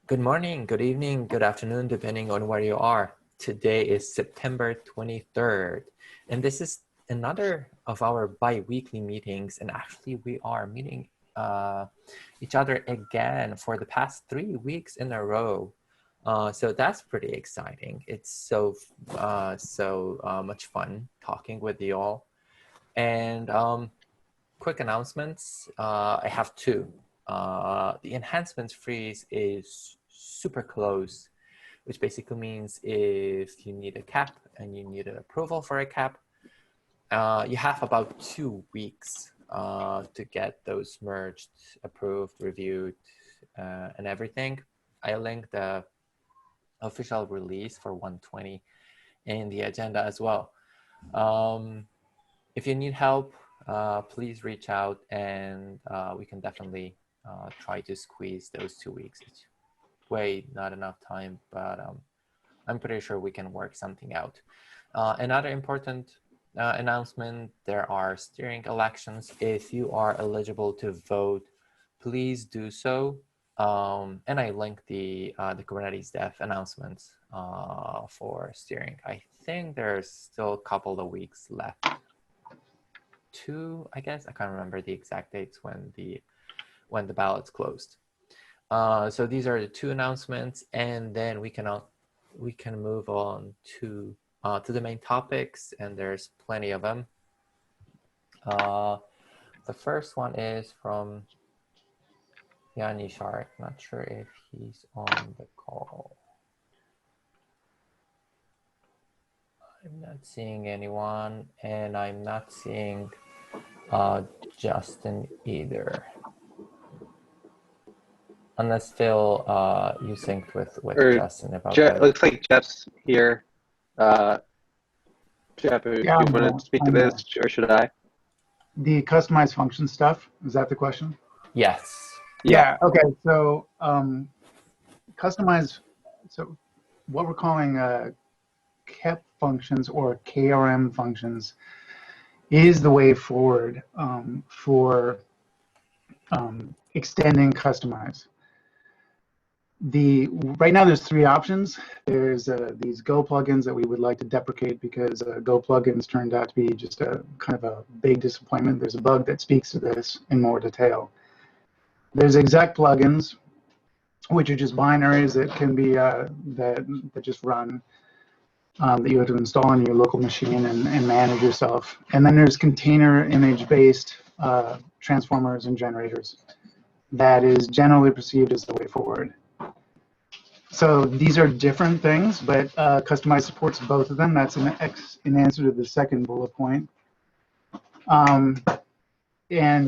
Good morning, good evening, good afternoon, depending on where you are. Today is September 23rd, and this is another of our bi-weekly meetings. And actually, we are meeting each other again for the past 3 weeks in a row. So that's pretty exciting. It's so much fun talking with you all. And quick announcements. I have two. The enhancements freeze is super close, which basically means if you need a cap and you need an approval for a cap, you have about 2 weeks to get those merged, approved, reviewed, and everything. I linked the official release for 120 in the agenda as well. If you need help, please reach out, and we can definitely try to squeeze those 2 weeks. It's way not enough time, but I'm pretty sure we can work something out. Another important announcement, there are steering elections. If you are eligible to vote, please do so. And I linked the Kubernetes dev announcements for steering. I think there's still a couple of weeks left. I guess I can't remember the exact dates when the ballots closed. So these are the two announcements, and then we can move on to the main topics, and there's plenty of them. The first one is from Yanni Shark. Not sure if he's on the call. I'm not seeing anyone, and I'm not seeing Justin either. Unless Phil, you synced with Justin about that. Looks like Jeff's here. Jeff, do you want to speak to this, or should I? The customized function stuff, is that the question? Yes. Yeah, okay, so customized, so what we're calling KEP functions or KRM functions is the way forward for extending customize. Right now there's three options. There's these Go plugins that we would like to deprecate because Go plugins turned out to be just a kind of a big disappointment. There's a bug that speaks to this in more detail. There's exec plugins, which are just binaries that can be that just run, that you have to install on your local machine and manage yourself. And then there's container image-based transformers and generators that is generally perceived as the way forward. So these are different things, but Kustomize supports both of them. That's in answer to the second bullet point. And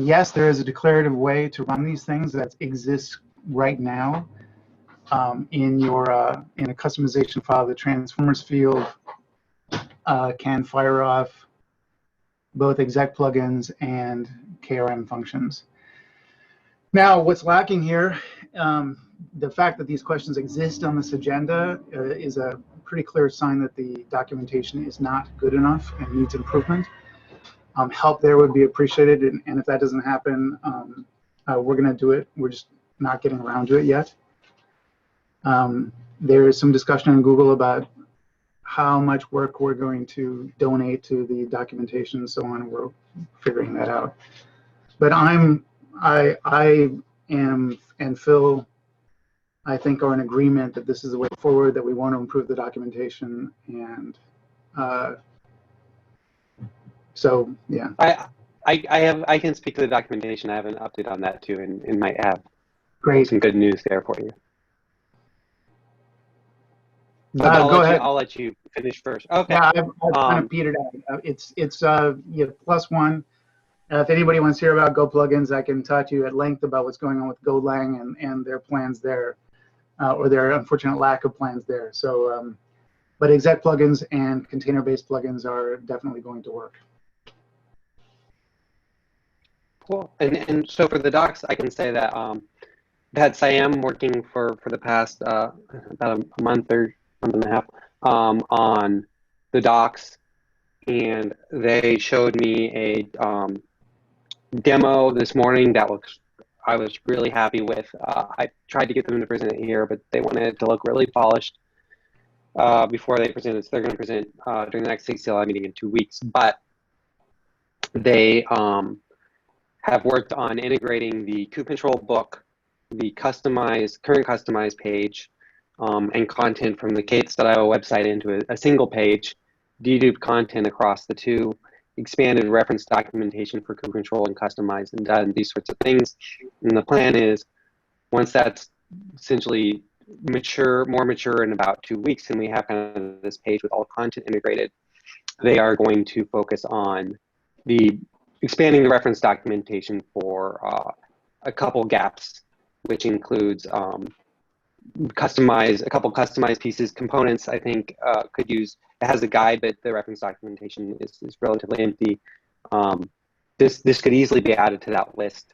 yes, there is a declarative way to run these things that exists right now in a customization file. The transformers field can fire off both exec plugins and KRM functions. Now, what's lacking here, the fact that these questions exist on this agenda is a pretty clear sign that the documentation is not good enough and needs improvement. Help there would be appreciated, and if that doesn't happen, we're going to do it. We're just not getting around to it yet. There is some discussion on Google about how much work we're going to donate to the documentation and so on, and we're figuring that out. But I am, and Phil, I think, are in agreement that this is the way forward, that we want to improve the documentation, and so yeah. I can speak to the documentation. I have an update on that too, and might have some good news there for you. Go ahead. I'll let you finish first. Okay. Yeah, I've kind of petered out. It's +1. If anybody wants to hear about Go plugins, I can talk to you at length about what's going on with Golang and their plans there, or their unfortunate lack of plans there. So, but exec plugins and container-based plugins are definitely going to work. Cool. And so for the docs, I can say that I've had Siam working for the past about a month or month and a half on the docs, and they showed me a demo this morning that looks I was really happy with. I tried to get them to present it here, but they wanted it to look really polished before they present it. So they're going to present during the next SIG CLI meeting in 2 weeks. But they have worked on integrating the Control book, the current customized page, and content from the Kates.io website into a single page, deduped content across the two, expanded reference documentation for Control and customize and done these sorts of things. And the plan is, once that's essentially more mature in about 2 weeks, and we have kind of this page with all content integrated, they are going to focus on expanding the reference documentation for a couple gaps, which includes a couple customized pieces. Components, I think, could use, it has a guide, but the reference documentation is relatively empty. This could easily be added to that list.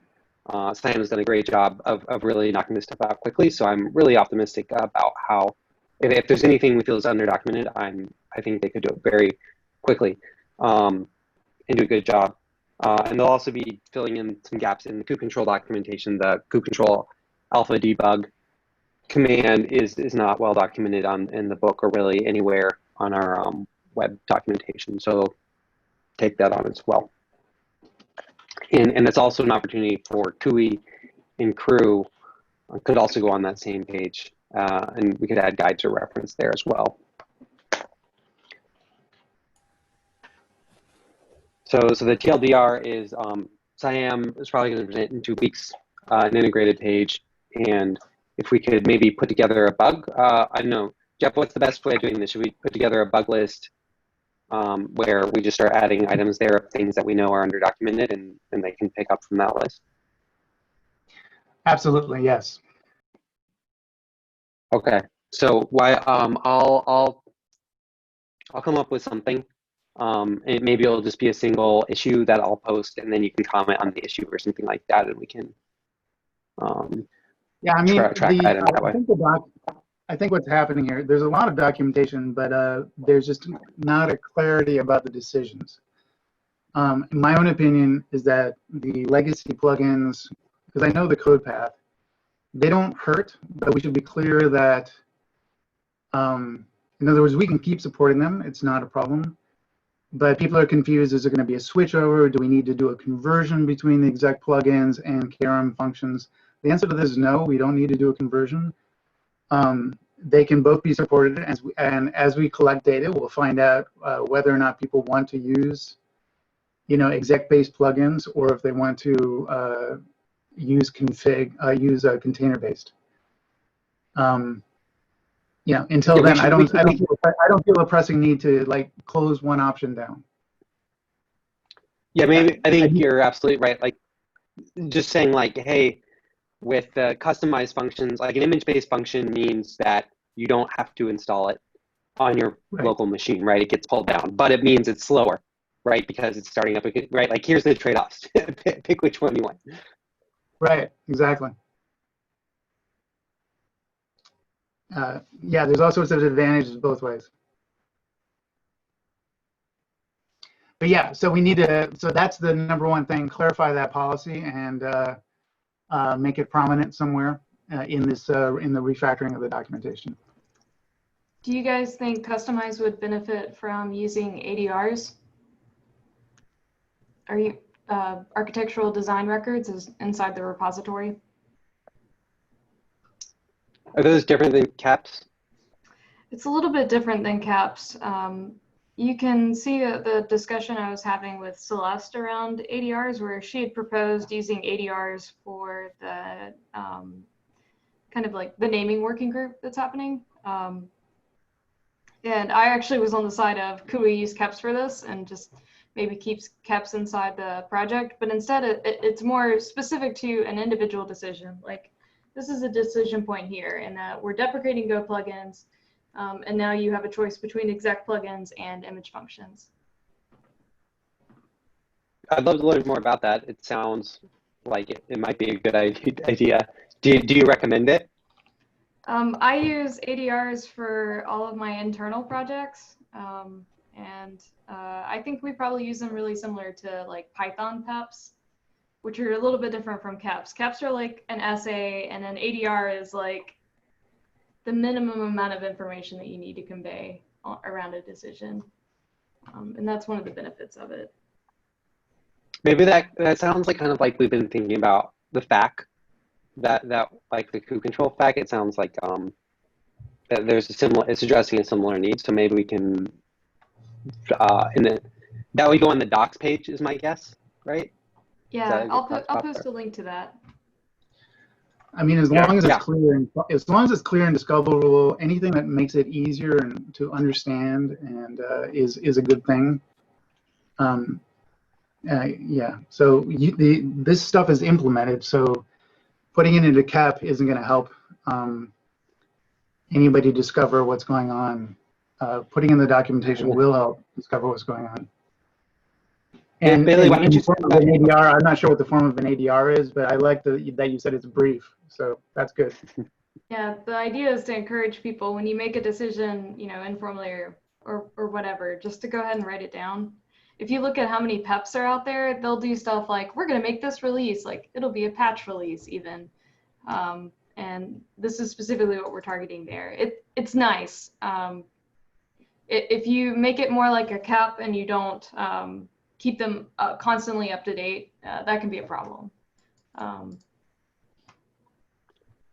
Sam has done a great job of really knocking this stuff out quickly, so I'm really optimistic about how, if there's anything we feel is underdocumented, I think they could do it very quickly and do a good job. And they'll also be filling in some gaps in the Control documentation. The Control alpha debug command is not well documented in the book or really anywhere on our web documentation. So take that on as well. And it's also an opportunity for TUI and crew could also go on that same page, and we could add guides or reference there as well. So the TLDR is Siam is probably going to present in 2 weeks, an integrated page. And if we could maybe put together a bug, I don't know, Jeff, what's the best way of doing this? Should we put together a bug list where we just start adding items there of things that we know are underdocumented, and they can pick up from that list? Absolutely, yes. Okay, so I'll come up with something. And maybe it'll just be a single issue that I'll post, and then you can comment on the issue or something like that, and we can yeah, I mean, track items that way. I think what's happening here, there's a lot of documentation, but there's just not a clarity about the decisions. My own opinion is that the legacy plugins, because I know the code path, they don't hurt, but we should be clear that, in other words, we can keep supporting them. It's not a problem. But people are confused. Is there going to be a switchover? Do we need to do a conversion between the exec plugins and KRM functions? The answer to this is no, we don't need to do a conversion. They can both be supported, and as we collect data, we'll find out whether or not people want to use, exec-based plugins, or if they want to use container-based. Until then, I don't feel a pressing need to close one option down. Yeah, maybe I think you're absolutely right. Like, just saying, hey, with customized functions, like an image-based function means that you don't have to install it on your local machine, right? It gets pulled down, but it means it's slower, right? Because it's starting up again, right? Like, here's the trade-offs. Pick which one you want. Right, exactly. Yeah, there's all sorts of advantages both ways. But yeah, so we need to, so that's the number one thing, clarify that policy and make it prominent somewhere in the refactoring of the documentation. Do you guys think Customize would benefit from using ADRs? Are you architectural design records is inside the repository? Are those different than CAPS? It's a little bit different than CAPS. You can see the discussion I was having with Celeste around ADRs, where she had proposed using ADRs for the kind of like the naming working group that's happening. And I actually was on the side of, could we use CAPS for this and just maybe keeps CAPS inside the project? But instead, it's more specific to an individual decision. Like, this is a decision point here, and that we're deprecating Go plugins. And now you have a choice between exec plugins and image functions. I'd love to learn more about that. It sounds like it might be a good idea. Do you recommend it? I use ADRs for all of my internal projects. And I think we probably use them really similar to like Python PEPs. which are a little bit different from caps. Caps are like an essay, and then ADR is like the minimum amount of information that you need to convey around a decision. And that's one of the benefits of it. Maybe that sounds like kind of like we've been thinking about the FAQ, that like the coup control FAQ. It sounds like that there's a similar, it's addressing a similar need. So maybe we can, that would go on the docs page is my guess, right? Yeah, I'll post a link to that. I mean, as long as it's Yeah. clear, and as long as it's clear and discoverable, anything that makes it easier and to understand and is a good thing. Yeah. So this stuff is implemented. So putting it into CAP isn't going to help anybody discover what's going on. Putting in the documentation will help discover what's going on. And Bailey, why don't you? form of an ADR, I'm not sure what the form of an ADR is, but I like that you said it's brief. So that's good. Yeah, the idea is to encourage people when you make a decision, informally or whatever, just to go ahead and write it down. If you look at how many PEPs are out there, they'll do stuff like, we're going to make this release, like it'll be a patch release even. And this is specifically what we're targeting there. It's nice. If you make it more like a CAP and you don't keep them constantly up to date, that can be a problem.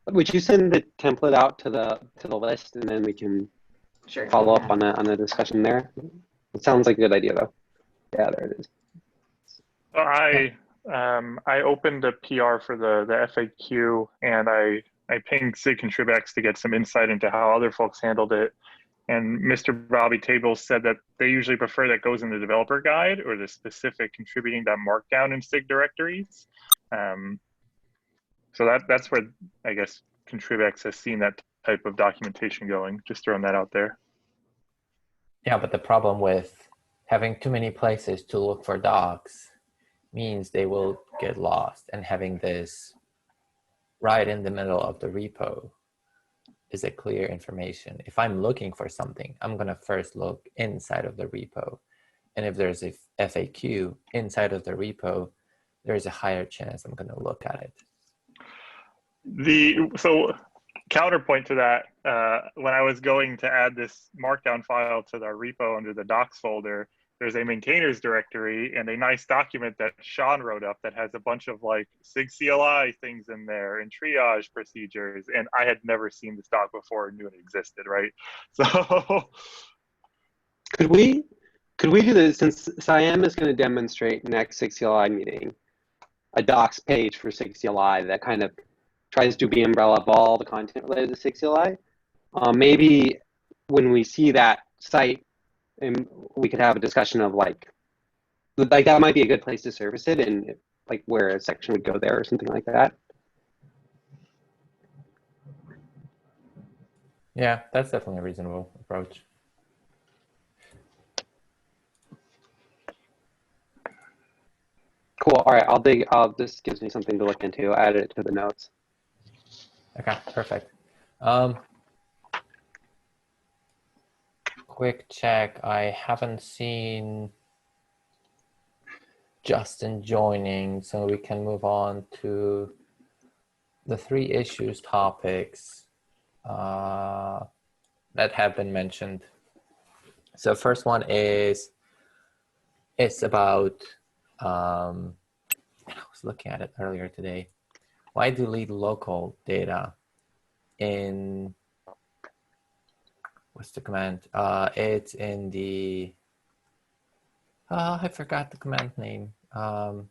Would you send the template out to the list, and then we can follow up on the discussion there? It sounds like a good idea, though. Yeah, there it is. So I opened a PR for the FAQ, and I pinged SIG Contribex to get some insight into how other folks handled it. And Mr. Bobby Tables said that they usually prefer that goes in the developer guide or the specific contributing.markdown in SIG directories. So that's where I guess Contribex has seen that type of documentation going. Just throwing that out there. Yeah, but the problem with having too many places to look for docs means they will get lost, and having this right in the middle of the repo is a clear information. If I'm looking for something, I'm going to first look inside of the repo. And if there's a FAQ inside of the repo, there's a higher chance I'm going to look at it. So counterpoint to that, when I was going to add this markdown file to the repo under the docs folder, there's a maintainers directory and a nice document that Sean wrote up that has a bunch of like SIG CLI things in there and triage procedures. And I had never seen this doc before and knew it existed, right? So could we do this, since Siam is going to demonstrate next SIG CLI meeting, a docs page for SIG CLI that kind of tries to be umbrella of all the content related to SIG CLI. Maybe when we see that site, and we could have a discussion of like that might be a good place to service it, and like where a section would go there or something like that. Yeah, that's definitely a reasonable approach. Cool. All right, this gives me something to look into. I added it to the notes. Okay, perfect. Quick check. I haven't seen Justin joining, so we can move on to the 3 issues topics that have been mentioned. So first one is, it's about, I was looking at it earlier today. Why delete local data in, what's the command? It's in the, I forgot the command name. I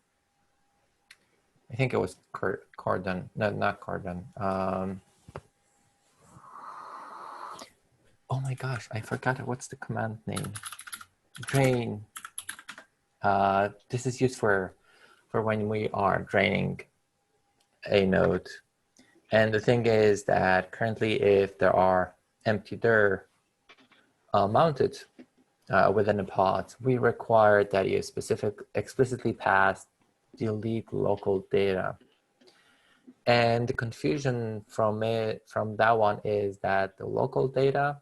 think it was Cordon. No, not Cordon. Oh my gosh, I forgot what's the command name. Drain. This is used for when we are draining a node. And the thing is that currently, if there are empty dir mounted within a pod, we require that you explicitly pass delete local data. And the confusion from that one is that the local data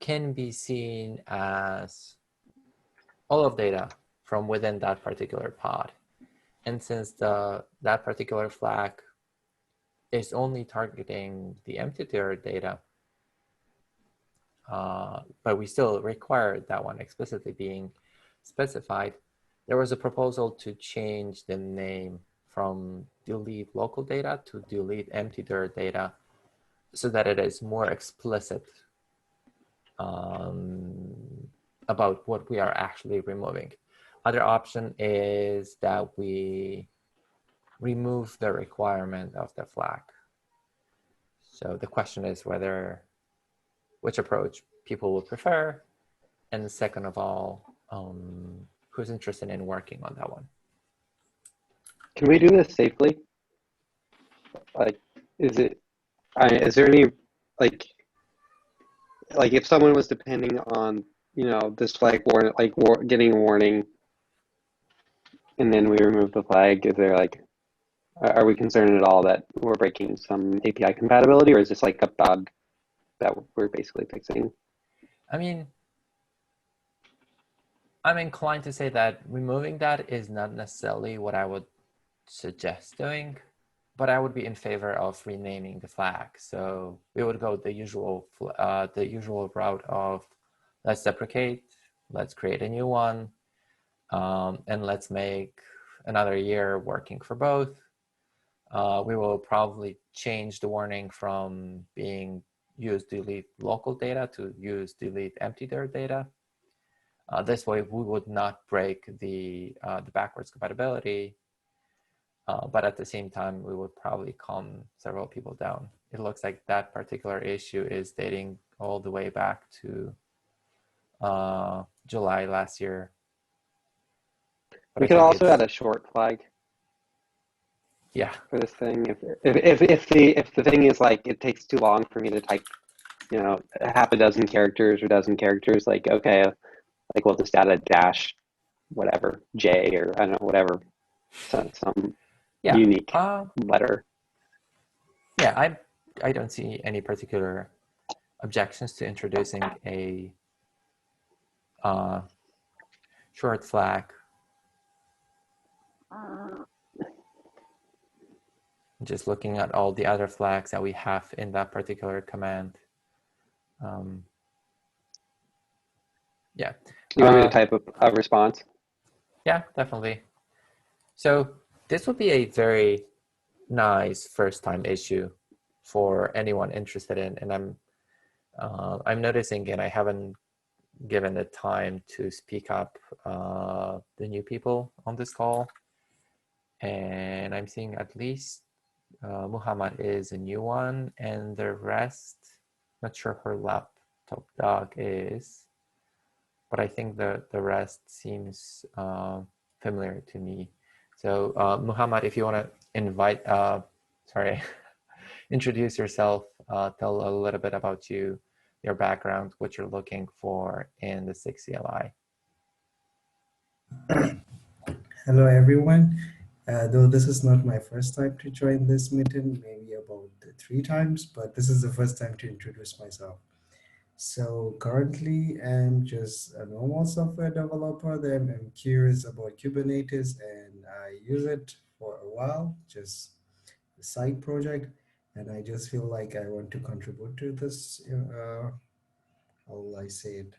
can be seen as all of data from within that particular pod. And since that particular flag is only targeting the empty tier data, but we still require that one explicitly being specified, there was a proposal to change the name from delete local data to delete empty dir data so that it is more explicit about what we are actually removing. Other option is that we remove the requirement of the flag. So the question is which approach people would prefer, and second of all, who's interested in working on that one? Can we do this safely? Like, is there any, like if someone was depending on, this flag getting a warning, and then we remove the flag, is there are we concerned at all that we're breaking some API compatibility, or is this like a bug that we're basically fixing? I mean, I'm inclined to say that removing that is not necessarily what I would suggest doing, but I would be in favor of renaming the flag. So we would go the usual route of let's deprecate, let's create a new one, and let's make another year working for both. We will probably change the warning from being use delete local data to use delete empty dir data. This way, we would not break the backwards compatibility, but at the same time, we would probably calm several people down. It looks like that particular issue is dating all the way back to July last year. But we could also add a short flag. Yeah. For this thing, if the thing is like it takes too long for me to type, half a dozen characters or dozen characters, like okay, like we'll just add a dash, whatever, J, or I don't know, whatever, some unique letter. Yeah, I don't see any particular objections to introducing a short flag. Just looking at all the other flags that we have in that particular command. Yeah. You want me to type a response? Yeah, definitely. So this would be a very nice first-time issue for anyone interested in, and I'm noticing, and I haven't given the time to speak up the new people on this call, and I'm seeing at least Muhammad is a new one, and the rest, not sure her laptop dog is, but I think the rest seems familiar to me. So Muhammad, if you want to introduce yourself, tell a little bit about you, your background, what you're looking for in the SIG CLI. Hello, everyone. Though this is not my first time to join this meeting, maybe about 3 times, but this is the first time to introduce myself. So currently, I'm just a normal software developer. Then I'm curious about Kubernetes, and I use it for a while, just a side project. And I just feel like I want to contribute to this, how will I say it?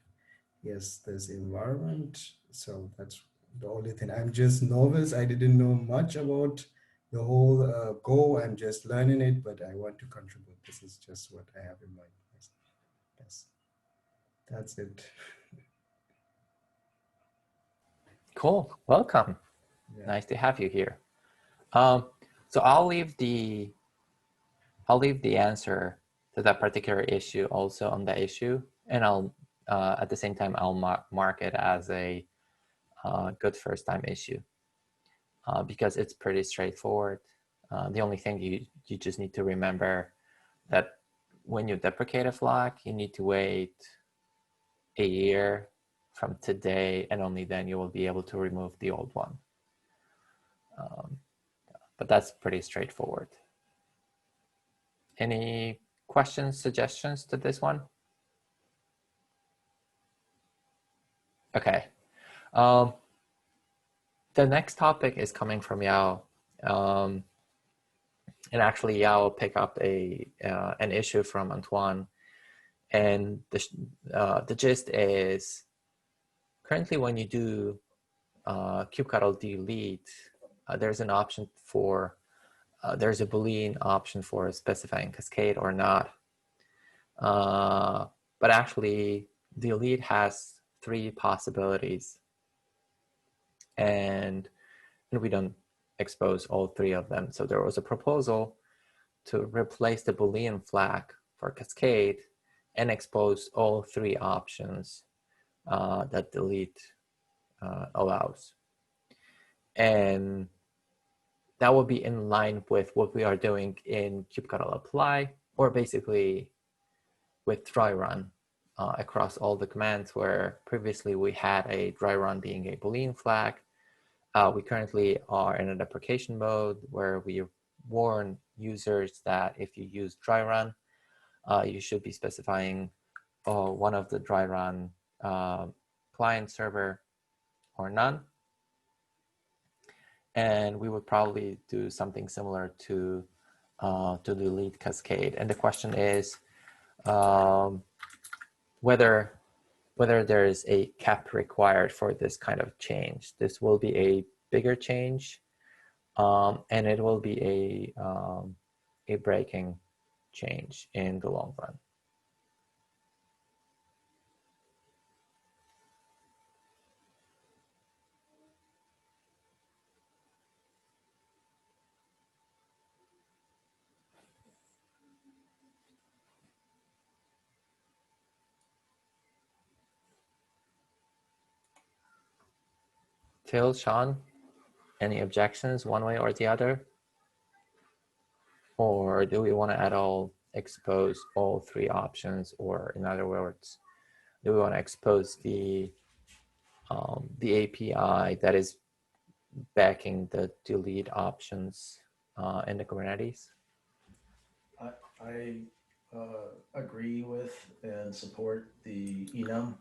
Yes, this environment. So that's the only thing. I'm just novice. I didn't know much about the whole Go. I'm just learning it, but I want to contribute. This is just what I have in mind. Yes, that's it. Cool, welcome. Yeah. Nice to have you here. So I'll leave the answer to that particular issue also on the issue, and I'll at the same time I'll mark it as a good first time issue because it's pretty straightforward. The only thing you just need to remember that when you deprecate a flag, you need to wait a year from today, and only then you will be able to remove the old one. But that's pretty straightforward. Any questions, suggestions to this one? Okay. The next topic is coming from Yao. And actually, Yao will pick up an issue from Antoine. And the gist is, currently when you do kubectl delete, there's an option for, there's a Boolean option for specifying cascade or not. But actually, delete has 3 possibilities. And we don't expose all 3 of them. So there was a proposal to replace the Boolean flag for cascade and expose all 3 options that delete allows. And that will be in line with what we are doing in kubectl apply, or basically with dry run across all the commands, where previously we had a dry run being a Boolean flag. We currently are in a deprecation mode where we warn users that if you use dry run, you should be specifying one of the dry run client server or none. And we would probably do something similar to delete cascade. And the question is whether there is a cap required for this kind of change. This will be a bigger change, and it will be a breaking change in the long run. Phil, Sean, any objections one way or the other? Or do we want to at all expose all 3 options? Or in other words, do we want to expose the API that is backing the delete options in the Kubernetes? I agree with and support the enum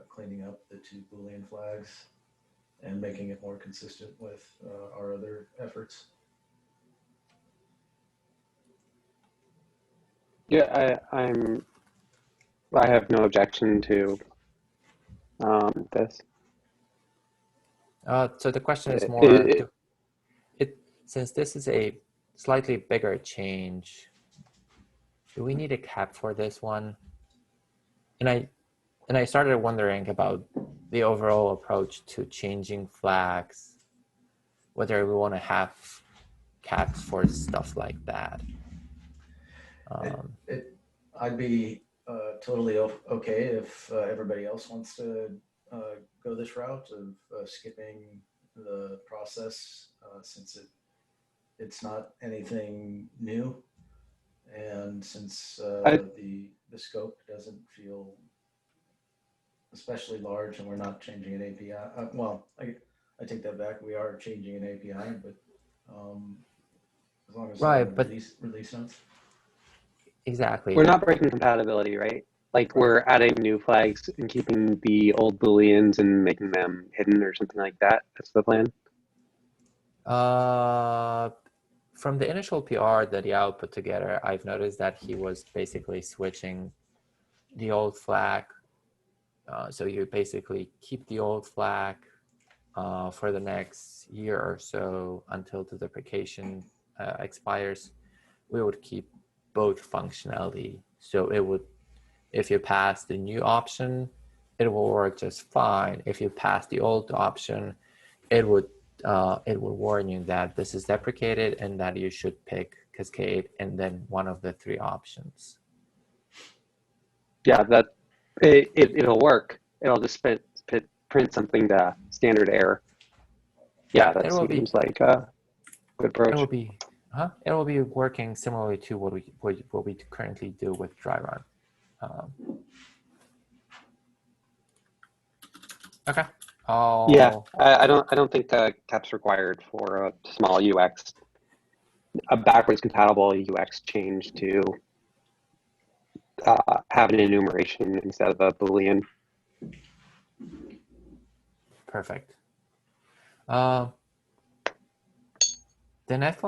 cleaning up the 2 Boolean flags and making it more consistent with our other efforts. Yeah, I have no objection to this. So the question is more, since this is a slightly bigger change, do we need a cap for this one? And I started wondering about the overall approach to changing flags, whether we want to have caps for stuff like that. I'd be totally okay if everybody else wants to go this route of skipping the process since it's not anything new, and since the scope doesn't feel especially large, and we're not changing an API. Well, I take that back. We are changing an API, but as long as right, but release notes. Exactly. We're not breaking compatibility, right? Like we're adding new flags and keeping the old Booleans and making them hidden or something like that. That's the plan. From the initial PR that Yao put together, I've noticed that he was basically switching the old flag. So you basically keep the old flag for the next year or so until the deprecation expires. We would keep both functionality. So it would, if you pass the new option, it will work just fine. If you pass the old option, it would warn you that this is deprecated and that you should pick Cascade and then one of the 3 options. Yeah, that it'll work. It'll just print something to standard error. Yeah, that seems like a good approach. It will be working similarly to what we currently do with dry run. Okay. Yeah, I don't think cap's required for a small UX, a backwards compatible UX change to have an enumeration instead of a Boolean. Perfect. Uh, the next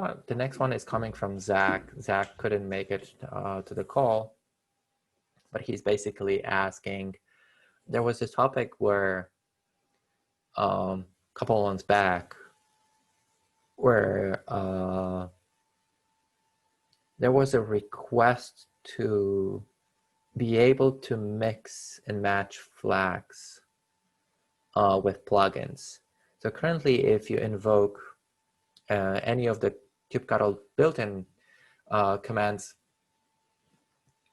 one is coming from Zach. Zach couldn't make it to the call, but he's basically asking, there was this topic where a couple of months back where there was a request to be able to mix and match flags with plugins. So currently, if you invoke any of the kubectl built-in commands,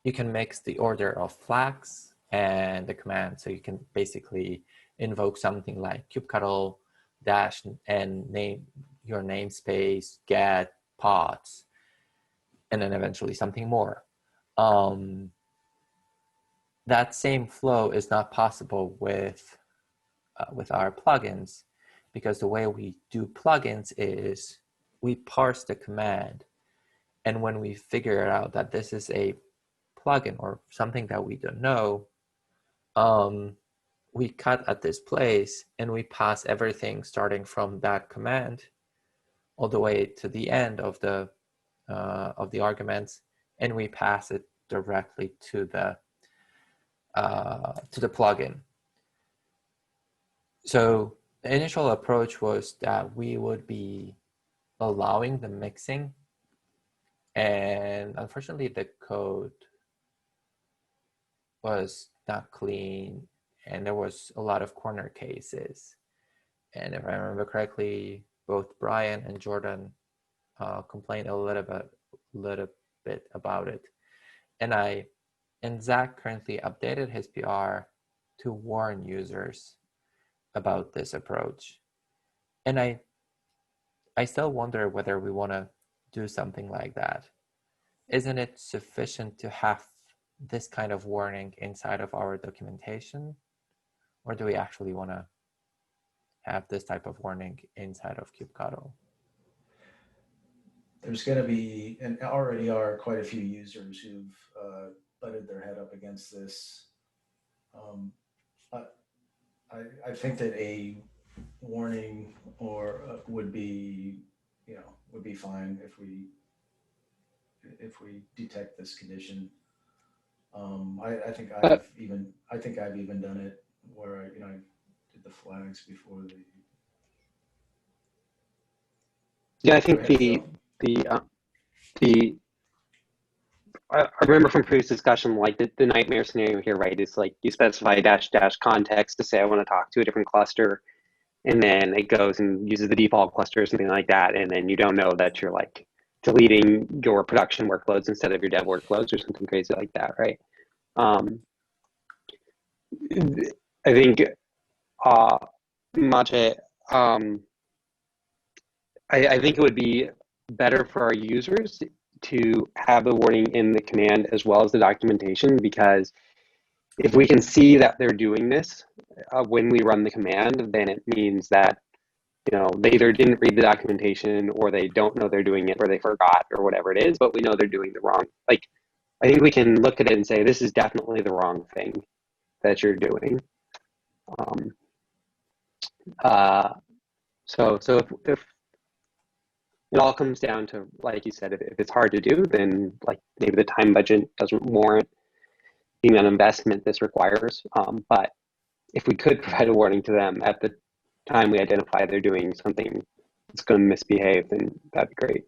you can mix the order of flags and the command. So you can basically invoke something like kubectl dash and name your namespace get pods, and then eventually something more. That same flow is not possible with our plugins, because the way we do plugins is we parse the command, and when we figure out that this is a plugin or something that we don't know, we cut at this place and we pass everything starting from that command all the way to the end of the arguments, and we pass it directly to the plugin. So the initial approach was that we would be allowing the mixing, and unfortunately the code was not clean and there was a lot of corner cases. And if I remember correctly, both Brian and Jordan complained a little bit about it. And Zach currently updated his PR to warn users about this approach. And I still wonder whether we want to do something like that. Isn't it sufficient to have this kind of warning inside of our documentation? Or do we actually want to have this type of warning inside of kubectl? There's going to be, and already are, quite a few users who've butted their head up against this. I think that a warning or would be fine if we detect this condition. I think I've even done it where I did the flags before the. Yeah, I think I remember from previous discussion, like the nightmare scenario here, right? Is like you specify dash context to say I want to talk to a different cluster, and then it goes and uses the default cluster or something like that, and then you don't know that you're like deleting your production workloads instead of your dev workloads or something crazy like that, right? I think Mate, I think it would be better for our users to have the warning in the command as well as the documentation, because if we can see that they're doing this when we run the command, then it means that they either didn't read the documentation or they don't know they're doing it or they forgot or whatever it is, but we know they're doing the wrong. Like, I think we can look at it and say, this is definitely the wrong thing that you're doing. So if it all comes down to, like you said, if it's hard to do, then like maybe the time budget doesn't warrant the amount of investment this requires. But if we could provide a warning to them at the time we identify they're doing something that's going to misbehave, then that'd be great.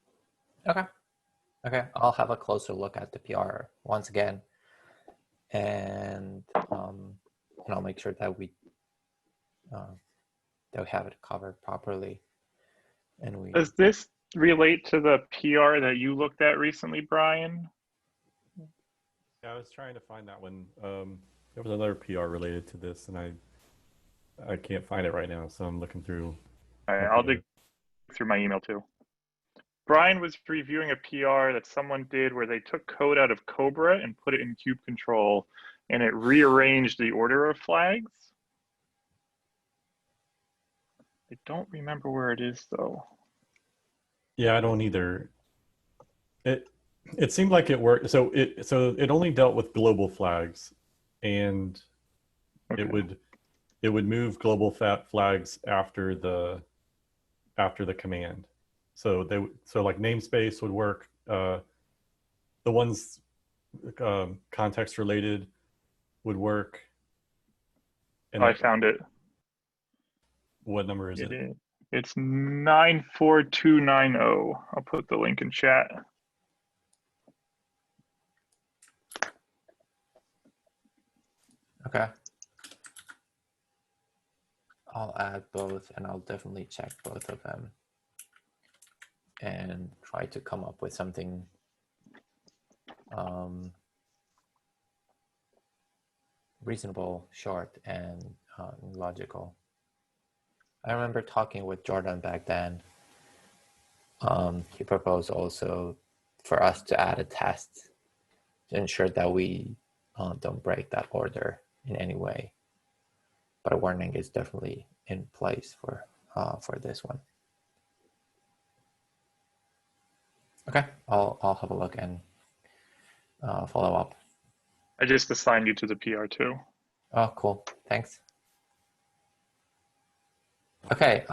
Okay, I'll have a closer look at the PR once again, and I'll make sure that we have it covered properly. And does this relate to the PR that you looked at recently, Brian? Yeah, I was trying to find that one. There was another PR related to this, and I can't find it right now, so I'm looking through. All right, I'll dig through my email too. Brian was reviewing a PR that someone did where they took code out of Cobra and put it in kube control, and it rearranged the order of flags. I don't remember where it is though. Yeah, I don't either. It seemed like it worked. So it only dealt with global flags, and okay. It would move global flags after the after the command. So like namespace would work. The ones context related would work. And I found it. What number is it? It's 94290. I'll put the link in chat. Okay. I'll add both, and I'll definitely check both of them and try to come up with something reasonable, short, and logical. I remember talking with Jordan back then. He proposed also for us to add a test to ensure that we don't break that order in any way. But a warning is definitely in place for this one. Okay, I'll have a look and follow up. I just assigned you to the PR too. Oh, cool. Thanks. Okay.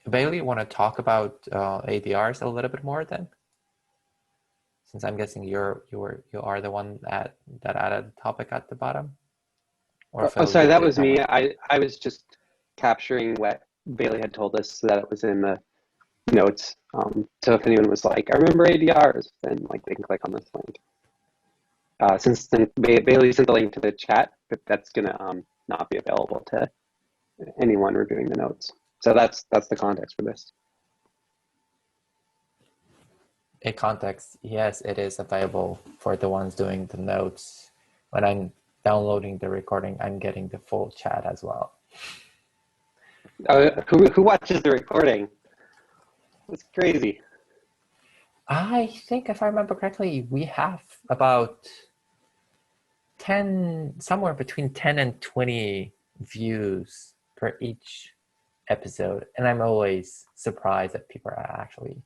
Bailey, want to talk about ADRs a little bit more then? Since I'm guessing you are the one that added the topic at the bottom. Or Oh, sorry, that was me. I was just capturing what Bailey had told us so that it was in the notes. So if anyone was like, I remember ADRs, then like they can click on this link. Since then Bailey sent the link to the chat, but that's gonna not be available to anyone reviewing the notes. So that's the context for this. A context, yes, it is available for the ones doing the notes. When I'm downloading the recording, I'm getting the full chat as well. Who watches the recording? It's crazy. I think if I remember correctly, we have about 10, somewhere between 10 and 20 views per each episode. And I'm always surprised that people are actually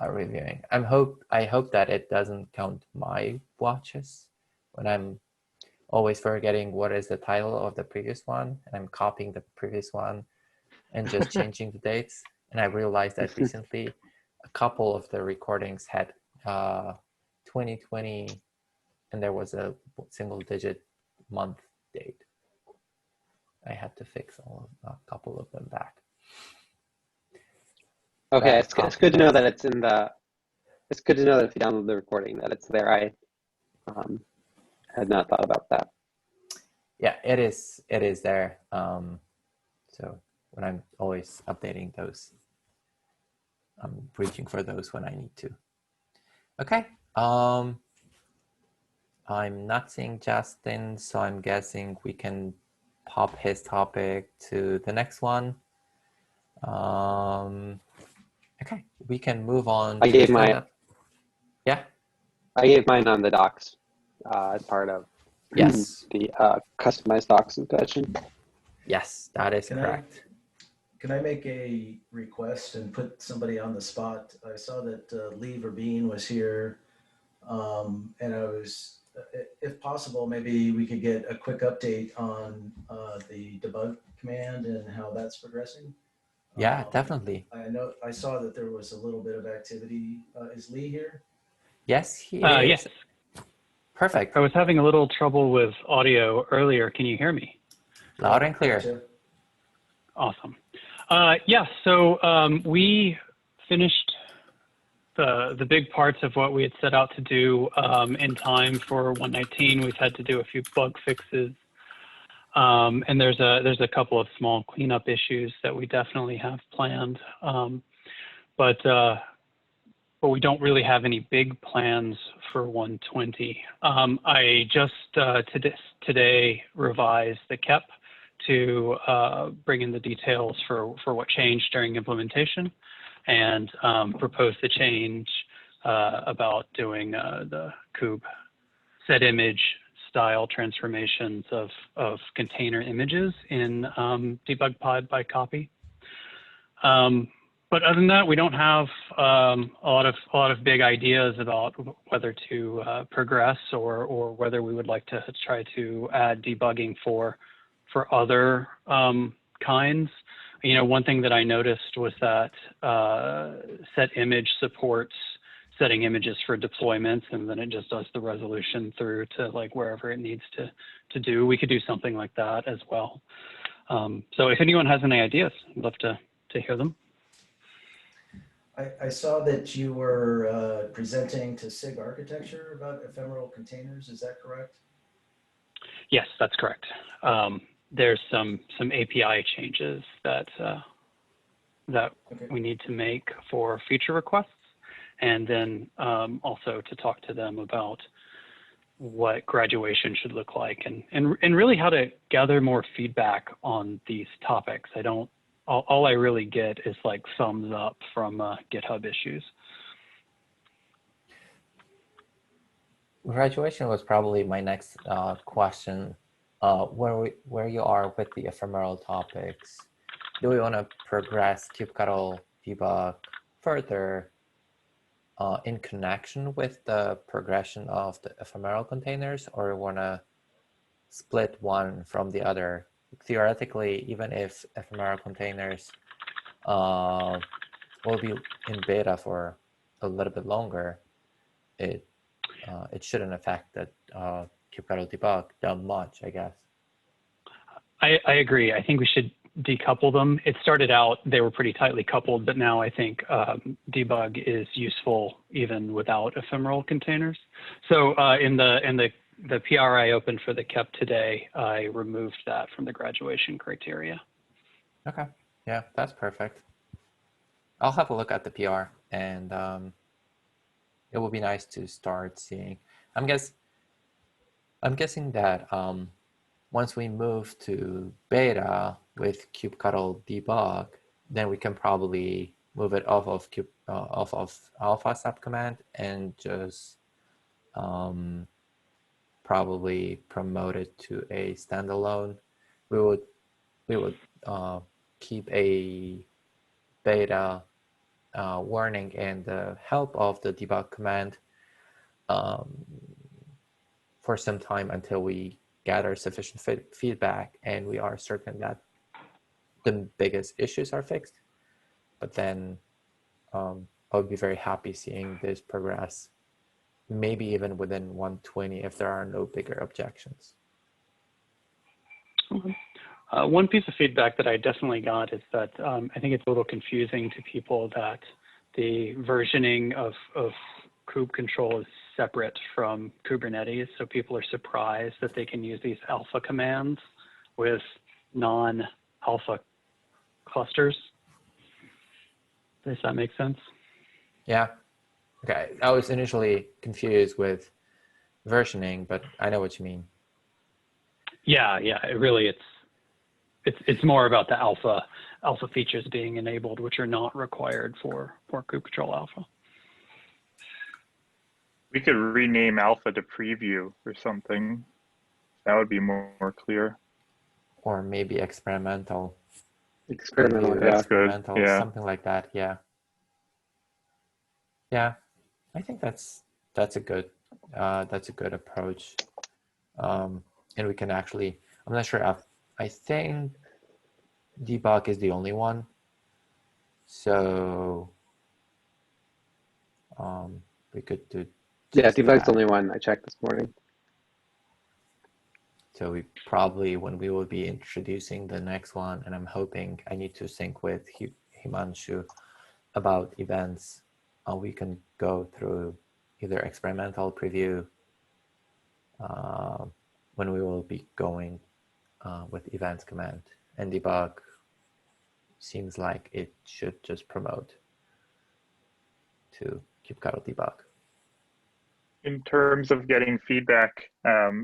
reviewing. I hope that it doesn't count my watches when I'm always forgetting what is the title of the previous one, and I'm copying the previous one and just changing the dates. And I realized that recently a couple of the recordings had 2020, and there was a single-digit month date. I had to fix a couple of them back. Okay, it's good to know that it's in the. It's good to know that if you download the recording, that it's there. I had not thought about that. Yeah, it is there. So when I'm always updating those, I'm reaching for those when I need to. Okay. I'm not seeing Justin, so I'm guessing we can pop his topic to the next one. Okay, we can move on. I gave my. Yeah. I gave mine on the docs as part of yes the customized docs discussion. Yes, that is correct. Can I make a request and put somebody on the spot? I saw that Lee Verbeen was here, and I was, if possible, maybe we could get a quick update on the debug command and how that's progressing. Yeah, definitely. I saw that there was a little bit of activity. Is Lee here? Yes, he is. Yes. Perfect. I was having a little trouble with audio earlier. Can you hear me? Loud and clear. Gotcha. Awesome. Yeah, so we finished the big parts of what we had set out to do in time for 119. We've had to do a few bug fixes. And there's a couple of small cleanup issues that we definitely have planned. But we don't really have any big plans for 120. I just today revised the KEP to bring in the details for what changed during implementation, and propose the change about doing the kube set image style transformations of container images in debug pod by copy. But other than that, we don't have a lot of big ideas about whether to progress or whether we would like to try to add debugging for other kinds. You know, one thing that I noticed was that set image supports setting images for deployments, and then it just does the resolution through to like wherever it needs to do. We could do something like that as well. So if anyone has any ideas, I'd love to hear them. I saw that you were presenting to SIG architecture about ephemeral containers. Is that correct? Yes, that's correct. There's some API changes that Okay. we need to make for feature requests, and then also to talk to them about what graduation should look like, and really how to gather more feedback on these topics. All I really get is like thumbs up from GitHub issues. Graduation was probably my next question. Where you are with the ephemeral topics. Do we want to progress kubectl debug further in connection with the progression of the ephemeral containers, or want to split one from the other? Theoretically, even if ephemeral containers will be in beta for a little bit longer, it shouldn't affect the kubectl debug that much, I guess. I agree. I think we should decouple them. It started out, they were pretty tightly coupled, but now I think debug is useful even without ephemeral containers. So in the PR I opened for the KEP today, I removed that from the graduation criteria. Okay, yeah, that's perfect. I'll have a look at the PR, and it will be nice to start seeing. I'm guessing that once we move to beta with kubectl debug, then we can probably move it off of alpha subcommand and just probably promote it to a standalone. We would keep a beta warning and the help of the debug command for some time until we gather sufficient feedback and we are certain that the biggest issues are fixed. But then I would be very happy seeing this progress, maybe even within 120 if there are no bigger objections. Okay. One piece of feedback that I definitely got is that I think it's a little confusing to people that the versioning of kube control is separate from Kubernetes. So people are surprised that they can use these alpha commands with non-alpha clusters. Does that make sense? Yeah. Okay, I was initially confused with versioning, but I know what you mean. Yeah, it's more about the alpha features being enabled, which are not required for kube control alpha. We could rename alpha to preview or something. That would be more clear. Or maybe experimental. Experimental, That's experimental, good. Yeah. Something like that. Yeah. Yeah, I think that's a good approach. And we can actually, I'm not sure. I think debug is the only one. So we could do. Yeah, debug's the only one I checked this morning. So we probably, when we will be introducing the next one, and I'm hoping I need to sync with Himanshu about events, we can go through either experimental preview when we will be going with events command, and debug seems like it should just promote to kubectl debug. In terms of getting feedback,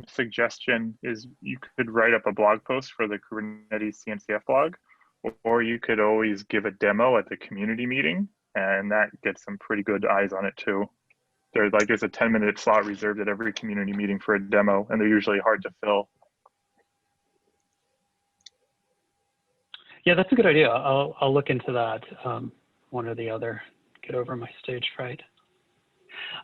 suggestion is you could write up a blog post for the Kubernetes CNCF blog, or you could always give a demo at the community meeting, and that gets some pretty good eyes on it too. There's a 10-minute slot reserved at every community meeting for a demo, and they're usually hard to fill. Yeah, that's a good idea. I'll look into that, one or the other, get over my stage fright.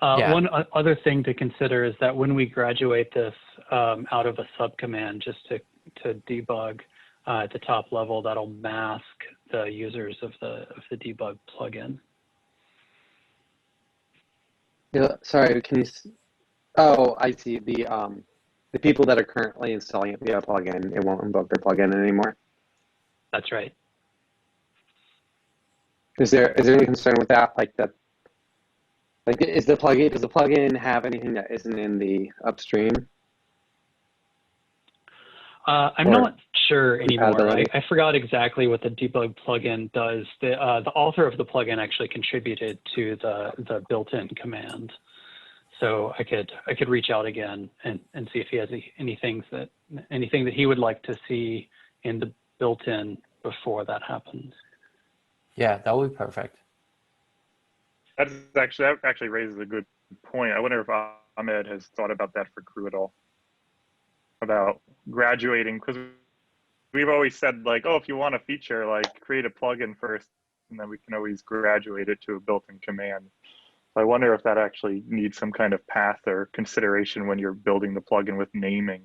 One other thing to consider is that when we graduate this out of a subcommand just to debug at the top level, that'll mask the users of the debug plugin. Yeah, sorry, can you? Oh, I see. The people that are currently installing it via plugin, it won't invoke their plugin anymore. That's right. Is there any concern with that? Like that? Like, does the plugin have anything that isn't in the upstream? I'm Or not sure anymore. compatibility? I forgot exactly what the debug plugin does. The author of the plugin actually contributed to the built-in command. So I could reach out again and see if he has anything that he would like to see in the built-in before that happens. Yeah, that would be perfect. That actually raises a good point. I wonder if Ahmed has thought about that for crew at all, about graduating, because we've always said, like, oh, if you want a feature, like, create a plugin first, and then we can always graduate it to a built-in command. I wonder if that actually needs some kind of path or consideration when you're building the plugin with naming.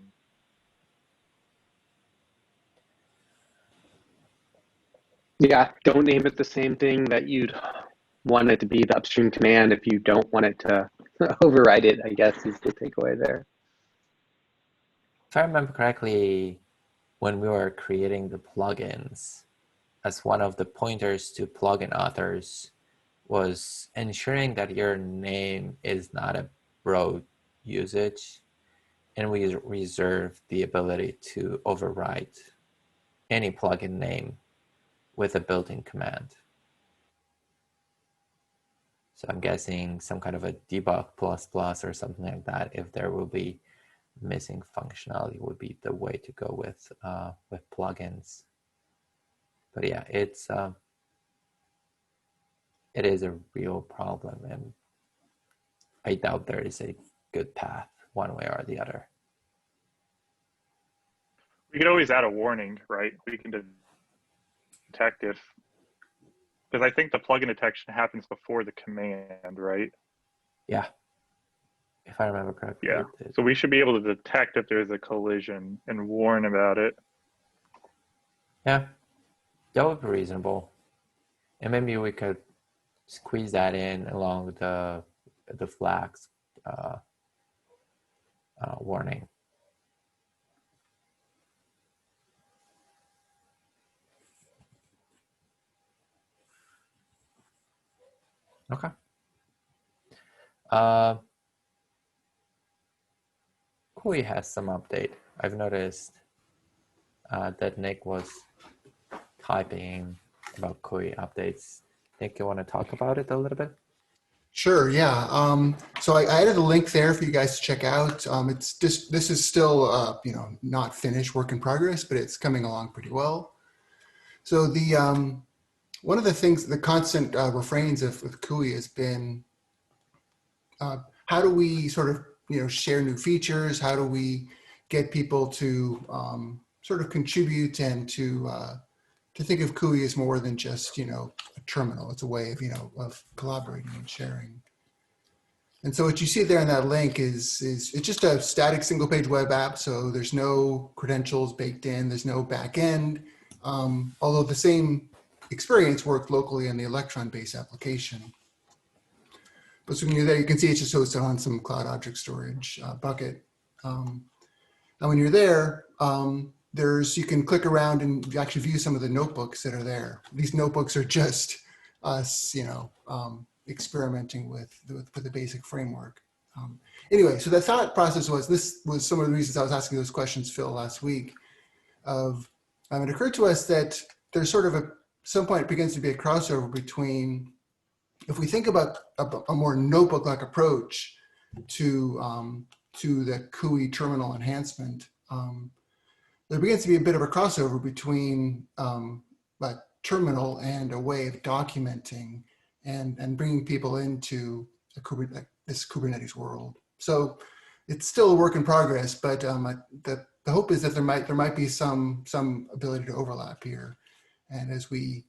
Yeah, don't name it the same thing that you'd want it to be the upstream command if you don't want it to override it, I guess, is the takeaway there. If I remember correctly, when we were creating the plugins, as one of the pointers to plugin authors was ensuring that your name is not a broad usage, and we reserve the ability to override any plugin name with a built-in command. So I'm guessing some kind of a debug ++ or something like that, if there will be missing functionality, would be the way to go with plugins. But yeah, it is a real problem, and I doubt there is a good path one way or the other. We could always add a warning, right? We can detect if, because I think the plugin detection happens before the command, right? Yeah, if I remember correctly. Yeah, so we should be able to detect if there's a collision and warn about it. Yeah, that would be reasonable. And maybe we could squeeze that in along the flags warning. Okay. Kui has some update. I've noticed that Nick was typing about Kui updates. Nick, you want to talk about it a little bit? Sure, yeah. So I added a link there for you guys to check out. It's just, this is still, not finished, work in progress, but it's coming along pretty well. So the one of the things, the constant refrains with Kui has been, how do we sort of, share new features? How do we get people to sort of contribute and to think of Kui as more than just, a terminal. It's a way of, of collaborating and sharing. And so what you see there in that link is it's just a static single page web app. So there's no credentials baked in, there's no back end, although the same experience worked locally in the Electron-based application. But so when you're there, you can see it's just hosted on some cloud object storage bucket. And when you're there, you can click around and actually view some of the notebooks that are there. These notebooks are just us, experimenting with the basic framework. Anyway, so the thought process was, this was some of the reasons I was asking those questions, Phil, last week. It occurred to us that there's sort of some point it begins to be a crossover between, if we think about a more notebook-like approach to the Kui terminal enhancement, there begins to be a bit of a crossover between a terminal and a way of documenting and bringing people into this Kubernetes world. So it's still a work in progress, but the hope is that there might be some ability to overlap here, and as we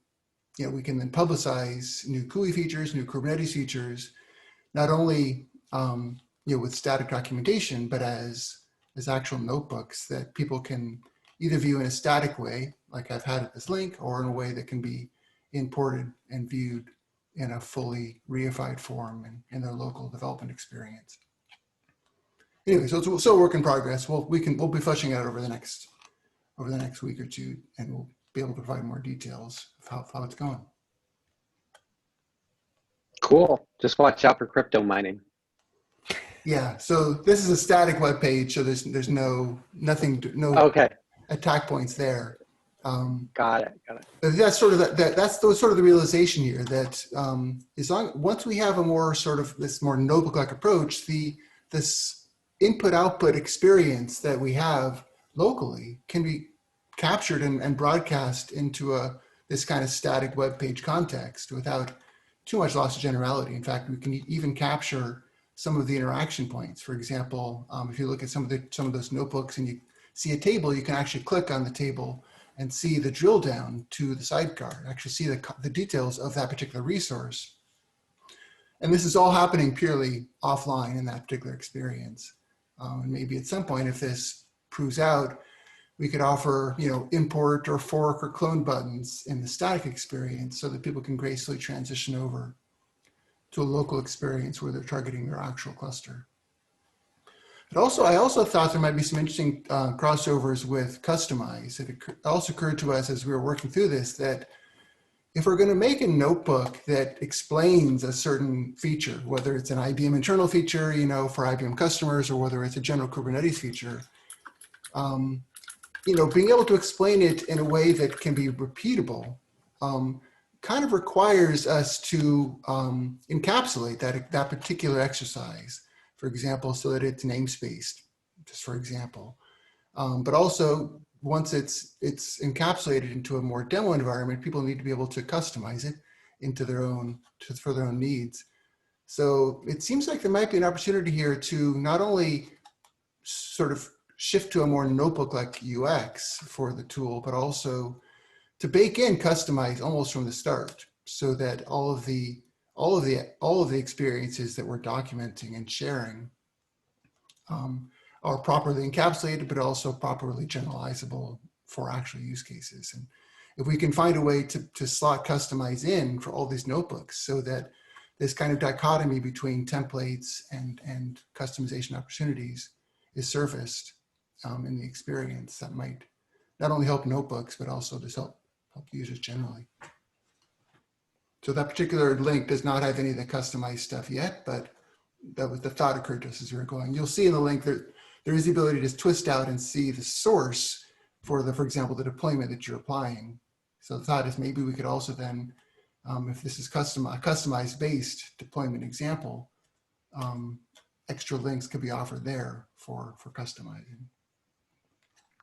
can then publicize new Kui features, new Kubernetes features, not only with static documentation, but as actual notebooks that people can either view in a static way, like I've had at this link, or in a way that can be imported and viewed in a fully reified form and in their local development experience. Anyway, so it's still a work in progress. We'll be fleshing out over the next week or two, and we'll be able to provide more details of how it's going. Cool. Just watch out for crypto mining. Yeah. So this is a static web page, so there's no Okay. attack points there. Got it. That's sort of that's sort of the realization here that once we have a more sort of this more notebook-like approach, this input-output experience that we have locally can be captured and broadcast into this kind of static web page context without too much loss of generality. In fact, we can even capture some of the interaction points. For example, if you look at some of those notebooks and you see a table, you can actually click on the table and see the drill down to the sidecar, actually see the details of that particular resource. And this is all happening purely offline in that particular experience. And maybe at some point, if this proves out, we could offer, import or fork or clone buttons in the static experience so that people can gracefully transition over to a local experience where they're targeting their actual cluster. But I also thought there might be some interesting crossovers with Kustomize. It also occurred to us as we were working through this that if we're going to make a notebook that explains a certain feature, whether it's an IBM internal feature, for IBM customers, or whether it's a general Kubernetes feature, being able to explain it in a way that can be repeatable kind of requires us to encapsulate that particular exercise, for example, so that it's namespaced, just for example. But also, once it's encapsulated into a more demo environment, people need to be able to customize it into for their own needs. So it seems like there might be an opportunity here to not only sort of shift to a more notebook-like UX for the tool, but also to bake in Kustomize almost from the start, so that all of the experiences that we're documenting and sharing are properly encapsulated, but also properly generalizable for actual use cases. And if we can find a way to slot Kustomize in for all these notebooks, so that this kind of dichotomy between templates and customization opportunities is surfaced in the experience, that might not only help notebooks, but also just help users generally. So that particular link does not have any of the customized stuff yet, but that was the thought occurred to us as we were going. You'll see in the link that there is the ability to twist out and see the source for example, the deployment that you're applying. So the thought is maybe we could also then, if this is customized based deployment example, extra links could be offered there for customizing.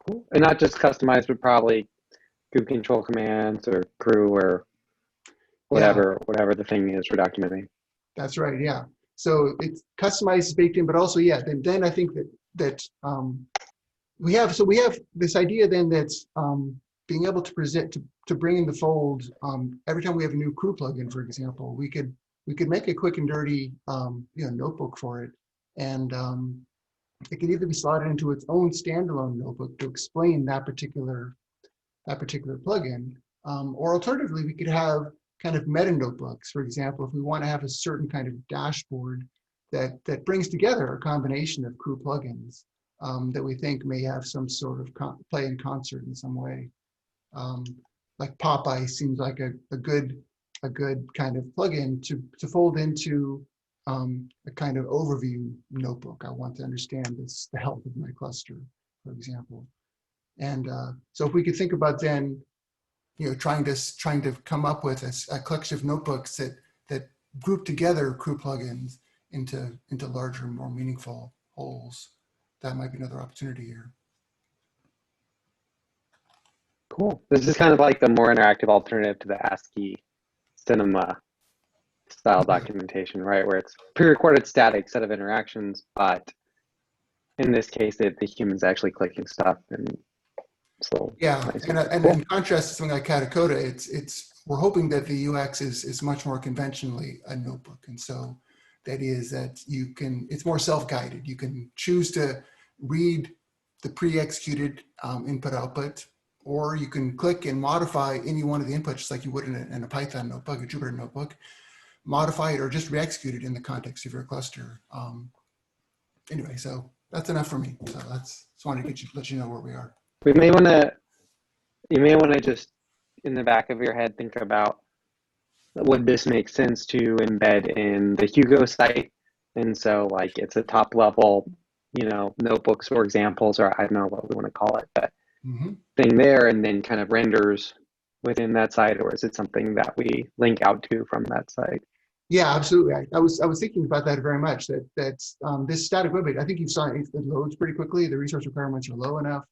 Cool. And not just customized, but probably group control commands or crew or whatever the thing is for documenting. That's right. Yeah. So it's customized, baked in, but also, yeah. Then I think that we have this idea then that's being able to present to bring in the fold every time we have a new crew plugin, for example, we could make a quick and dirty notebook for it, and it could either be slotted into its own standalone notebook to explain that particular plugin, or alternatively, we could have kind of meta notebooks. For example, if we want to have a certain kind of dashboard that brings together a combination of crew plugins that we think may have some sort of play in concert in some way. Like Popeye seems like a good kind of plugin to fold into a kind of overview notebook. I want to understand the health of my cluster, for example. And so if we could think about then, trying to come up with a collection of notebooks that group together crew plugins into larger, more meaningful wholes, that might be another opportunity here. Cool. This is kind of like the more interactive alternative to the ASCII cinema style documentation, right? Where it's pre-recorded static set of interactions, but in this case, the human's actually clicking stuff and so yeah. nice. And cool. in contrast to something like Katacoda, we're hoping that the UX is much more conventionally a notebook, and so that is that it's more self-guided. You can choose to read the pre-executed input output, or you can click and modify any one of the inputs, just like you would in a Python notebook, a Jupyter notebook, modify it or just re-execute it in the context of your cluster. Anyway, so that's enough for me. So that's just wanted to let you know where we are. We may want to, you may want to just in the back of your head think about, would this make sense to embed in the Hugo site? And so like it's a top level, you know, notebooks or examples, or I don't know what we want to call it, but thing there, and then kind of renders within that site, or is it something that we link out to from that site? Yeah, absolutely. I was thinking about that very much. That's this static web page. I think you saw it loads pretty quickly. The resource requirements are low enough,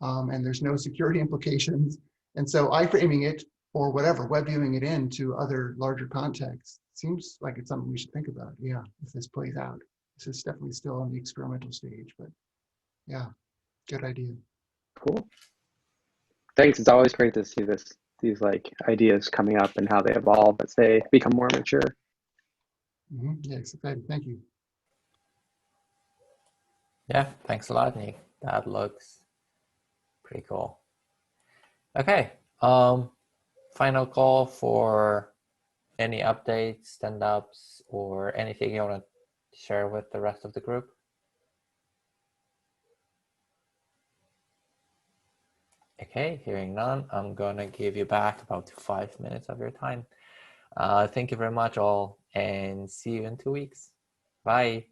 and there's no security implications. And so iframing it or whatever, web viewing it into other larger contexts seems like it's something we should think about. Yeah, if this plays out. This is definitely still on the experimental stage, but yeah, good idea. Cool. Thanks. It's always great to see these like ideas coming up and how they evolve as they become more mature. Yeah, it's exciting. Thank you. Yeah, thanks a lot, Nick. That looks pretty cool. Okay, final call for any updates, stand-ups, or anything you want to share with the rest of the group? Okay, hearing none, I'm gonna give you back about 5 minutes of your time. Thank you very much all, and see you in 2 weeks. Bye.